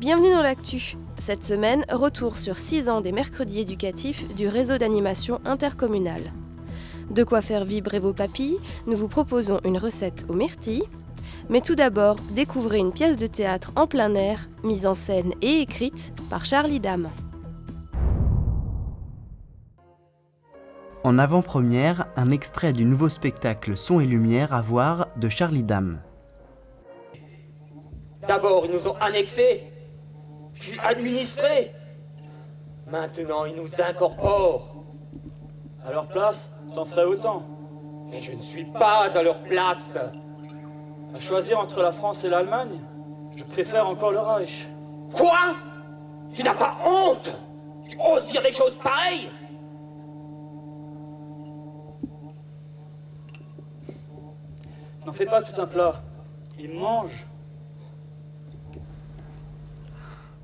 Bienvenue dans l'actu. Cette semaine, retour sur 6 ans des mercredis éducatifs du réseau d'animation intercommunal. De quoi faire vibrer vos papilles, nous vous proposons une recette aux myrtilles. Mais tout d'abord, découvrez une pièce de théâtre en plein air, mise en scène et écrite par Charlie Dame. En avant-première, un extrait du nouveau spectacle Son et Lumière à voir de Charlie Dame. D'abord, ils nous ont annexés, puis administrés. Maintenant, ils nous incorporent. À leur place, t'en ferais autant. Mais je ne suis pas à leur place. À choisir entre la France et l'Allemagne, je préfère encore le Reich. Quoi? Tu n'as pas honte? Tu oses dire des choses pareilles? N'en fais pas tout un plat. Ils mangent.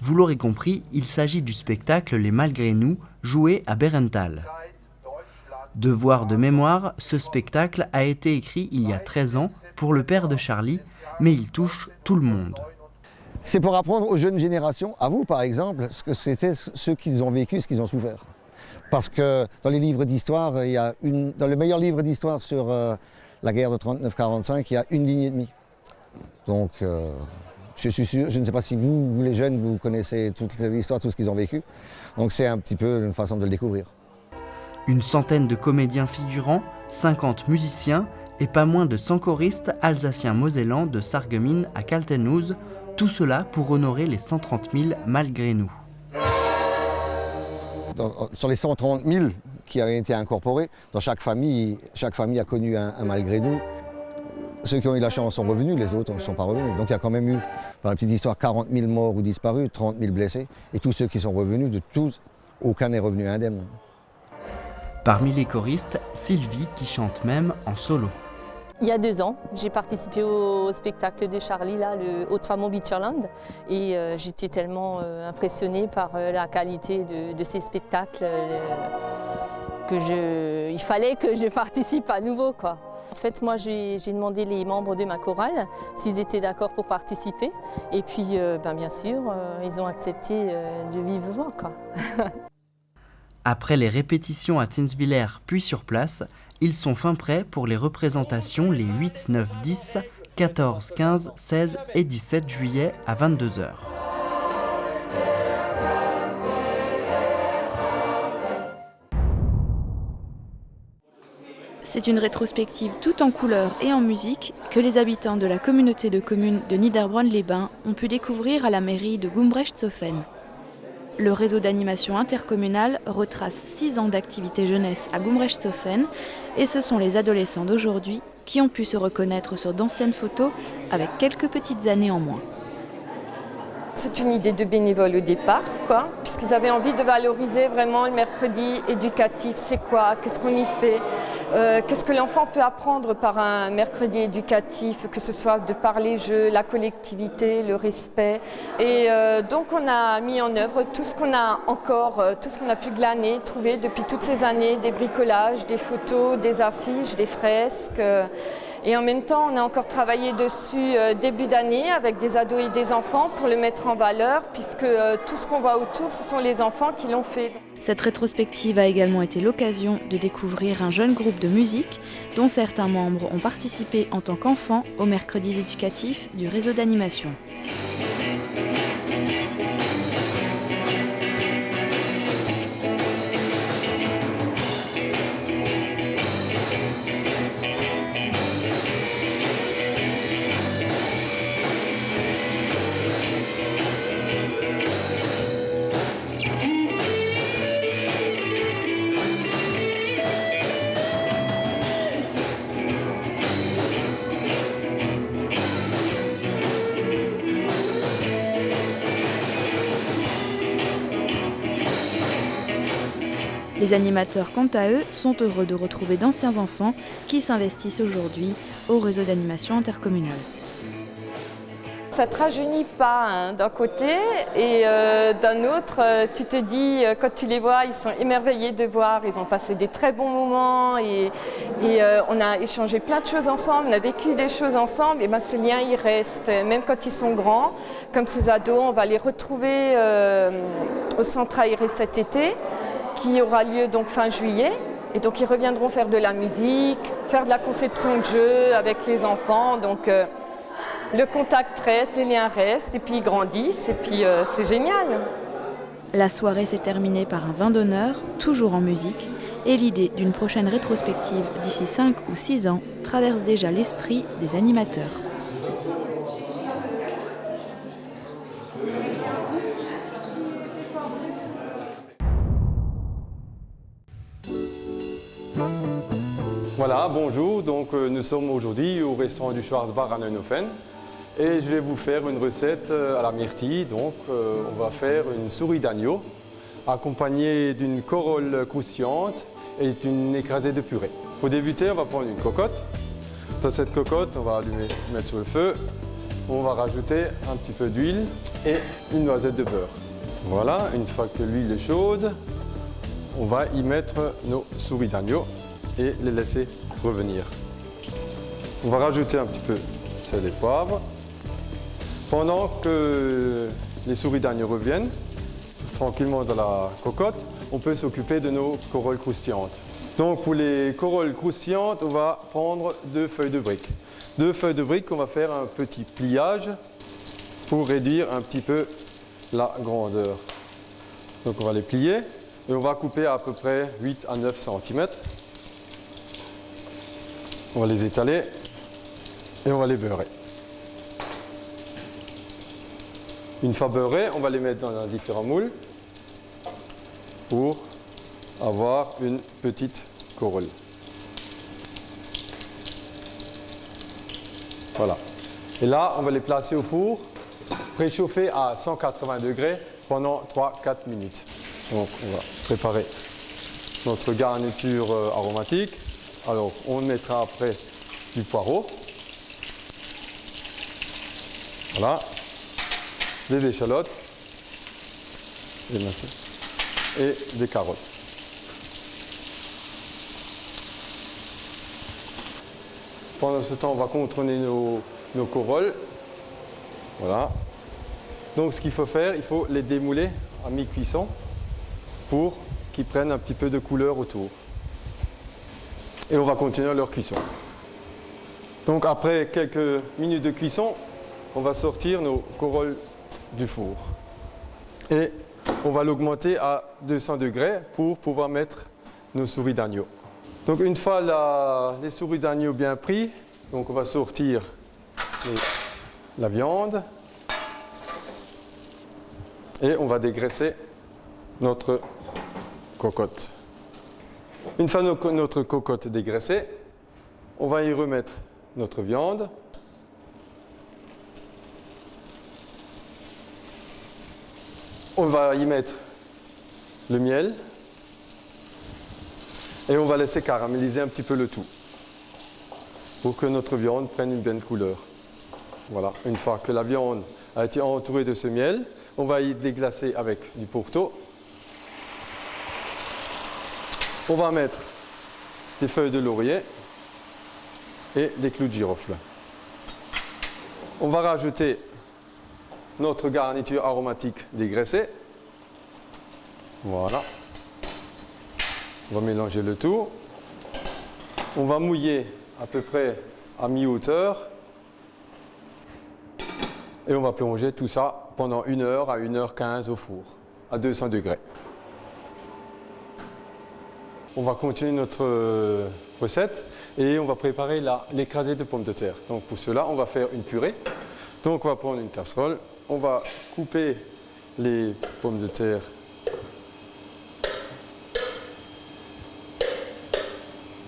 Vous l'aurez compris, il s'agit du spectacle Les Malgré nous, joué à Bärental. Devoir de mémoire, ce spectacle a été écrit il y a 13 ans pour le père de Charlie, mais il touche tout le monde. C'est pour apprendre aux jeunes générations, à vous par exemple, ce que c'était ce qu'ils ont vécu, ce qu'ils ont souffert. Parce que dans les livres d'histoire, dans le meilleur livre d'histoire sur la guerre de 39-45, il y a une ligne et demie. Donc je suis sûr, je ne sais pas si vous les jeunes, vous connaissez toute l'histoire, tout ce qu'ils ont vécu. Donc c'est un petit peu une façon de le découvrir. Une centaine de comédiens figurants, 50 musiciens et pas moins de 100 choristes alsaciens-mosellans de Sarreguemines à Kaltenhuis, tout cela pour honorer les 130 000 malgré nous. Sur les 130 000 qui avaient été incorporés, dans chaque famille a connu un malgré nous. Ceux qui ont eu la chance sont revenus, les autres ne sont pas revenus. Donc il y a quand même eu, dans la petite histoire, 40 000 morts ou disparus, 30 000 blessés. Et tous ceux qui sont revenus, de tous, aucun n'est revenu indemne. Parmi les choristes, Sylvie qui chante même en solo. Il y a 2 ans, j'ai participé au spectacle de Charlie, là, le Haute-Famont Beacherland. Et j'étais tellement impressionnée par la qualité de ces spectacles il fallait que je participe à nouveau, quoi. En fait, moi, j'ai demandé les membres de ma chorale s'ils étaient d'accord pour participer. Et puis, bien sûr, ils ont accepté de vive voix, quoi. Après les répétitions à Zinswiller puis sur place, ils sont fin prêts pour les représentations les 8, 9, 10, 14, 15, 16 et 17 juillet à 22h. C'est une rétrospective tout en couleurs et en musique que les habitants de la communauté de communes de Niederbronn-les-Bains ont pu découvrir à la mairie de Gumbrecht-Zoffen. Le réseau d'animation intercommunal retrace 6 ans d'activité jeunesse à Gumbrecht-Zoffen et ce sont les adolescents d'aujourd'hui qui ont pu se reconnaître sur d'anciennes photos avec quelques petites années en moins. C'est une idée de bénévole au départ, puisqu'ils avaient envie de valoriser vraiment le mercredi éducatif. C'est quoi? Qu'est-ce qu'on y fait? Qu'est-ce que l'enfant peut apprendre par un mercredi éducatif, que ce soit de par les jeux, la collectivité, le respect. Et donc on a mis en œuvre tout ce qu'on a pu glaner, trouver depuis toutes ces années, des bricolages, des photos, des affiches, des fresques. Et en même temps, on a encore travaillé dessus début d'année avec des ados et des enfants pour le mettre en valeur, puisque tout ce qu'on voit autour, ce sont les enfants qui l'ont fait. Cette rétrospective a également été l'occasion de découvrir un jeune groupe de musique dont certains membres ont participé en tant qu'enfants aux mercredis éducatifs du réseau d'animation. Les animateurs, quant à eux, sont heureux de retrouver d'anciens enfants qui s'investissent aujourd'hui au réseau d'animation intercommunal. Ça ne te rajeunit pas hein, d'un côté et d'un autre, tu te dis, quand tu les vois, ils sont émerveillés de voir, ils ont passé des très bons moments et on a échangé plein de choses ensemble, on a vécu des choses ensemble et ben, ces liens ils restent, même quand ils sont grands. Comme ces ados, on va les retrouver au centre aéré cet été qui aura lieu donc fin juillet. Et donc ils reviendront faire de la musique, faire de la conception de jeux avec les enfants. Donc le contact reste, les liens restent, et puis ils grandissent, et puis c'est génial. La soirée s'est terminée par un vin d'honneur, toujours en musique, et l'idée d'une prochaine rétrospective d'ici 5 ou 6 ans traverse déjà l'esprit des animateurs. Voilà, bonjour, donc nous sommes aujourd'hui au restaurant du Schwarzbach à Neuenhofen et je vais vous faire une recette à la myrtille. Donc on va faire une souris d'agneau accompagnée d'une corolle croustillante et d'une écrasée de purée. Pour débuter, on va prendre une cocotte. Dans cette cocotte, on va mettre sur le feu. On va rajouter un petit peu d'huile et une noisette de beurre. Voilà, une fois que l'huile est chaude, on va y mettre nos souris d'agneau et les laisser revenir. On va rajouter un petit peu de sel et poivre. Pendant que les souris d'agneau reviennent tranquillement dans la cocotte, on peut s'occuper de nos corolles croustillantes. Donc pour les corolles croustillantes, on va prendre 2 feuilles de briques. 2 feuilles de briques, on va faire un petit pliage pour réduire un petit peu la grandeur. Donc on va les plier et on va couper à peu près 8 à 9 cm. On va les étaler et on va les beurrer. Une fois beurrés, on va les mettre dans différents moules pour avoir une petite corolle. Voilà. Et là, on va les placer au four, préchauffé à 180 degrés pendant 3-4 minutes. Donc, on va préparer notre garniture aromatique. Alors, on mettra après du poireau. Voilà. Des échalotes. Et des carottes. Pendant ce temps, on va contourner nos corolles. Voilà. Donc, ce qu'il faut faire, il faut les démouler à mi-cuisson pour qu'ils prennent un petit peu de couleur autour. Et on va continuer leur cuisson. Donc après quelques minutes de cuisson, on va sortir nos corolles du four. Et on va l'augmenter à 200 degrés pour pouvoir mettre nos souris d'agneau. Donc une fois les souris d'agneau bien pris, donc on va sortir la viande et on va dégraisser notre cocotte. Une fois notre cocotte dégraissée, on va y remettre notre viande. On va y mettre le miel et on va laisser caraméliser un petit peu le tout pour que notre viande prenne une bonne couleur. Voilà, une fois que la viande a été entourée de ce miel, on va y déglacer avec du pourtour. On va mettre des feuilles de laurier et des clous de girofle. On va rajouter notre garniture aromatique dégraissée. Voilà. On va mélanger le tout. On va mouiller à peu près à mi-hauteur. Et on va plonger tout ça pendant 1 heure à 1h15 au four, à 200 degrés. On va continuer notre recette et on va préparer l'écrasé de pommes de terre. Donc pour cela, on va faire une purée. Donc on va prendre une casserole, on va couper les pommes de terre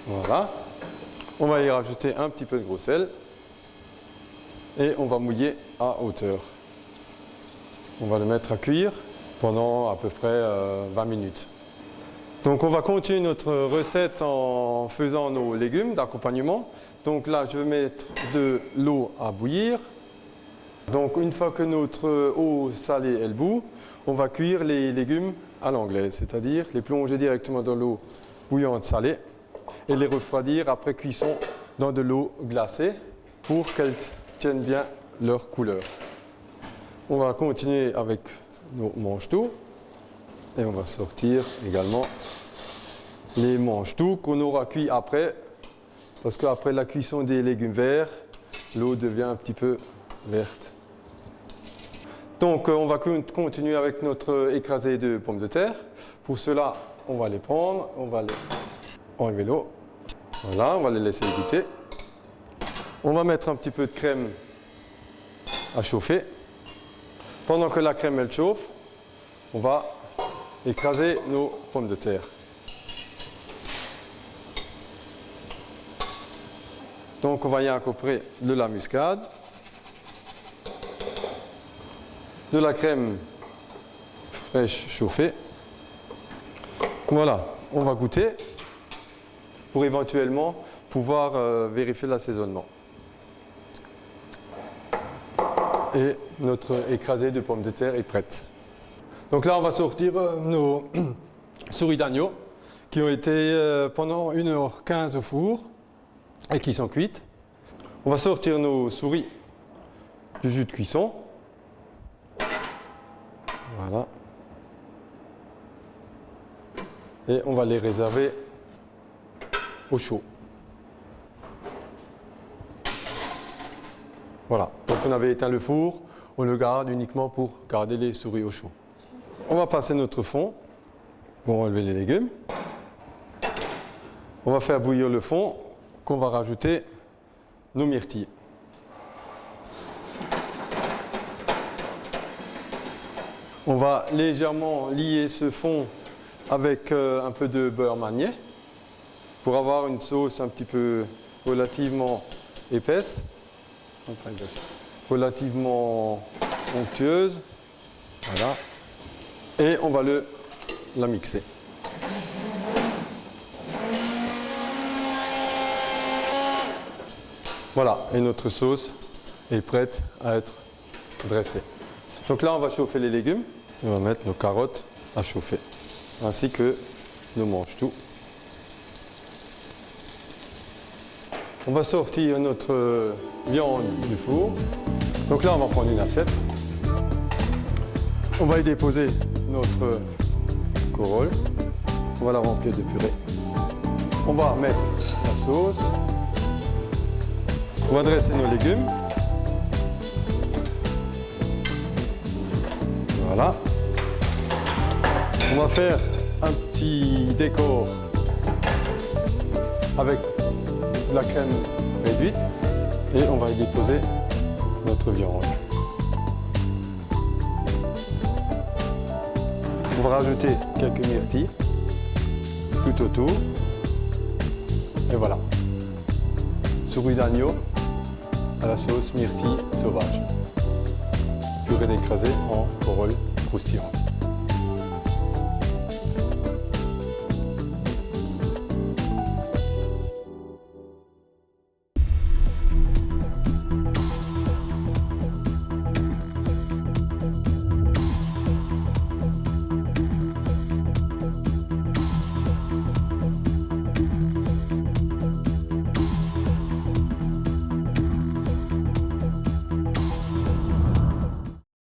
voilà. On va y rajouter un petit peu de gros sel et on va mouiller à hauteur. On va le mettre à cuire pendant à peu près 20 minutes. Donc on va continuer notre recette en faisant nos légumes d'accompagnement. Donc là, je vais mettre de l'eau à bouillir. Donc une fois que notre eau salée est bout, on va cuire les légumes à l'anglaise, c'est-à-dire les plonger directement dans l'eau bouillante salée et les refroidir après cuisson dans de l'eau glacée pour qu'elles tiennent bien leur couleur. On va continuer avec nos mange-tout et on va sortir également les mange-tout qu'on aura cuit après, parce qu'après la cuisson des légumes verts, l'eau devient un petit peu verte. Donc on va continuer avec notre écrasé de pommes de terre. Pour cela, on va les prendre, on va enlever l'eau. Voilà, on va les laisser égoutter. On va mettre un petit peu de crème à chauffer. Pendant que la crème elle chauffe, on va écraser nos pommes de terre. Donc on va y incorporer de la muscade, de la crème fraîche chauffée. Voilà, on va goûter pour éventuellement pouvoir vérifier l'assaisonnement. Et notre écrasé de pommes de terre est prête. Donc là, on va sortir nos souris d'agneau qui ont été pendant 1h15 au four et qui sont cuites. On va sortir nos souris du jus de cuisson. Voilà. Et on va les réserver au chaud. Voilà, donc on avait éteint le four, on le garde uniquement pour garder les souris au chaud. On va passer notre fond pour enlever les légumes. On va faire bouillir le fond qu'on va rajouter nos myrtilles. On va légèrement lier ce fond avec un peu de beurre manié pour avoir une sauce un petit peu relativement épaisse, relativement onctueuse. Voilà. Et on va la mixer. Voilà, et notre sauce est prête à être dressée. Donc là, on va chauffer les légumes. On va mettre nos carottes à chauffer, ainsi que nos mange-tout. On va sortir notre viande du four. Donc là, on va prendre une assiette. On va y déposer notre corolle. On va la remplir de purée. On va mettre la sauce. On va dresser nos légumes. Voilà. On va faire un petit décor avec de la crème réduite et on va y déposer notre viande. On va rajouter quelques myrtilles tout autour. Et voilà. Souris d'agneau à la sauce myrtille sauvage. Purée d'écrasée en corolle croustillante.